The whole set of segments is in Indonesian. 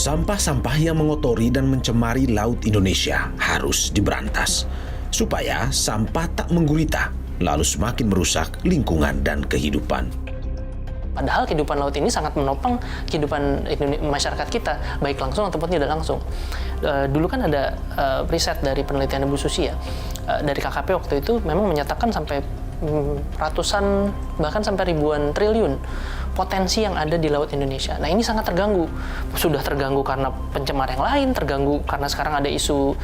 Sampah-sampah yang mengotori dan mencemari laut Indonesia harus diberantas, supaya sampah tak menggurita, lalu semakin merusak lingkungan dan kehidupan. Padahal kehidupan laut ini sangat menopang kehidupan masyarakat kita, baik langsung ataupun tidak langsung. Dulu kan ada riset dari penelitian Ibu Susi ya, dari KKP waktu itu memang menyatakan sampai ratusan, bahkan sampai ribuan triliun potensi yang ada di laut Indonesia. Nah ini sangat terganggu. Sudah terganggu karena pencemar yang lain, terganggu karena sekarang ada isu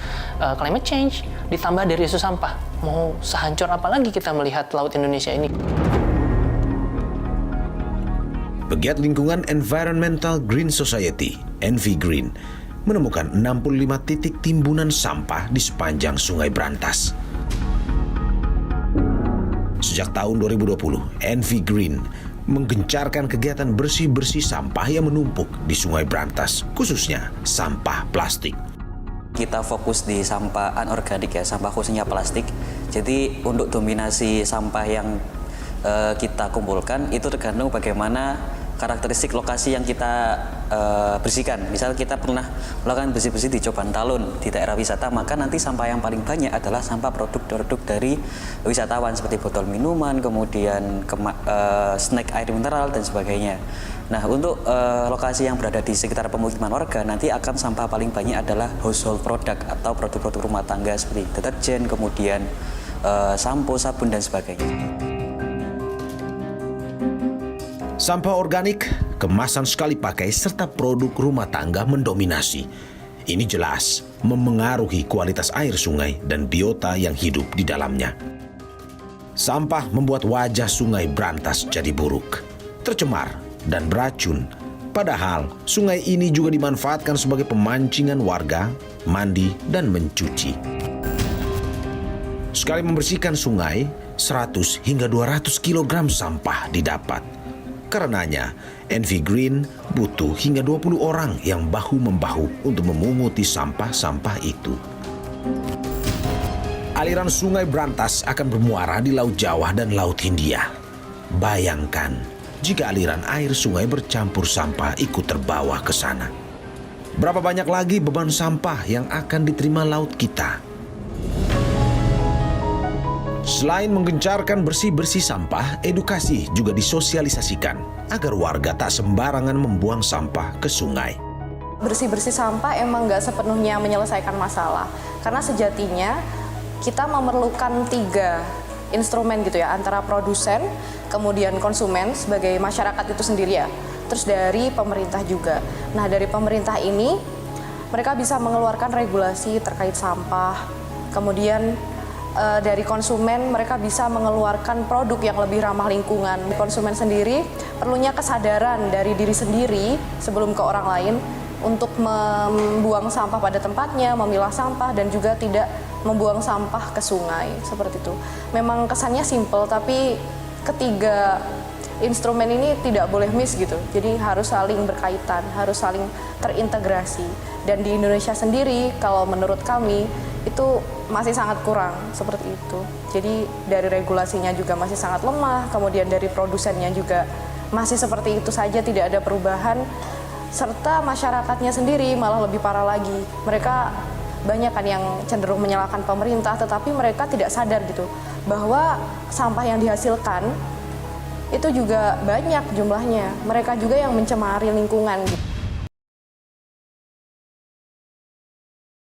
climate change, ditambah dari isu sampah. Mau sehancur apa lagi kita melihat laut Indonesia ini? Pegiat lingkungan Environmental Green Society, ENVI Green, menemukan 65 titik timbunan sampah di sepanjang Sungai Brantas. Sejak tahun 2020, ENVI Green menggencarkan kegiatan bersih-bersih sampah yang menumpuk di Sungai Brantas, khususnya sampah plastik. Kita fokus di sampah anorganik ya, sampah khususnya plastik. Jadi untuk dominasi sampah yang kita kumpulkan itu tergantung bagaimana karakteristik lokasi yang kita bersihkan. Misal kita pernah melakukan bersih-bersih di Coban Talun di daerah wisata, maka nanti sampah yang paling banyak adalah sampah produk-produk dari wisatawan seperti botol minuman, kemudian snack air mineral dan sebagainya. Nah untuk lokasi yang berada di sekitar pemukiman warga nanti akan sampah paling banyak adalah household product atau produk-produk rumah tangga seperti deterjen, kemudian sampo, sabun dan sebagainya. Sampah organik, kemasan sekali pakai, serta produk rumah tangga mendominasi. Ini jelas memengaruhi kualitas air sungai dan biota yang hidup di dalamnya. Sampah membuat wajah Sungai Brantas jadi buruk, tercemar, dan beracun. Padahal sungai ini juga dimanfaatkan sebagai pemancingan warga, mandi, dan mencuci. Sekali membersihkan sungai, 100 hingga 200 kg sampah didapat. Karenanya, ENVI Green butuh hingga 20 orang yang bahu-membahu untuk memunguti sampah-sampah itu. Aliran Sungai Brantas akan bermuara di Laut Jawa dan Laut Hindia. Bayangkan jika aliran air sungai bercampur sampah ikut terbawa ke sana. Berapa banyak lagi beban sampah yang akan diterima laut kita? Selain menggencarkan bersih-bersih sampah, edukasi juga disosialisasikan agar warga tak sembarangan membuang sampah ke sungai. Bersih-bersih sampah emang nggak sepenuhnya menyelesaikan masalah. Karena sejatinya kita memerlukan 3 instrumen gitu ya, antara produsen, kemudian konsumen sebagai masyarakat itu sendiri ya, terus dari pemerintah juga. Nah dari pemerintah ini, mereka bisa mengeluarkan regulasi terkait sampah, kemudian dari konsumen mereka bisa mengeluarkan produk yang lebih ramah lingkungan. Konsumen sendiri perlunya kesadaran dari diri sendiri sebelum ke orang lain untuk membuang sampah pada tempatnya, memilah sampah, dan juga tidak membuang sampah ke sungai, seperti itu. Memang kesannya simple, tapi ketiga instrumen ini tidak boleh miss gitu. Jadi harus saling berkaitan, harus saling terintegrasi. Dan di Indonesia sendiri, kalau menurut kami, itu masih sangat kurang seperti itu. Jadi dari regulasinya juga masih sangat lemah, kemudian dari produsennya juga masih seperti itu saja, tidak ada perubahan, serta masyarakatnya sendiri malah lebih parah lagi. Mereka banyak kan yang cenderung menyalahkan pemerintah, tetapi mereka tidak sadar gitu bahwa sampah yang dihasilkan itu juga banyak jumlahnya. Mereka juga yang mencemari lingkungan gitu.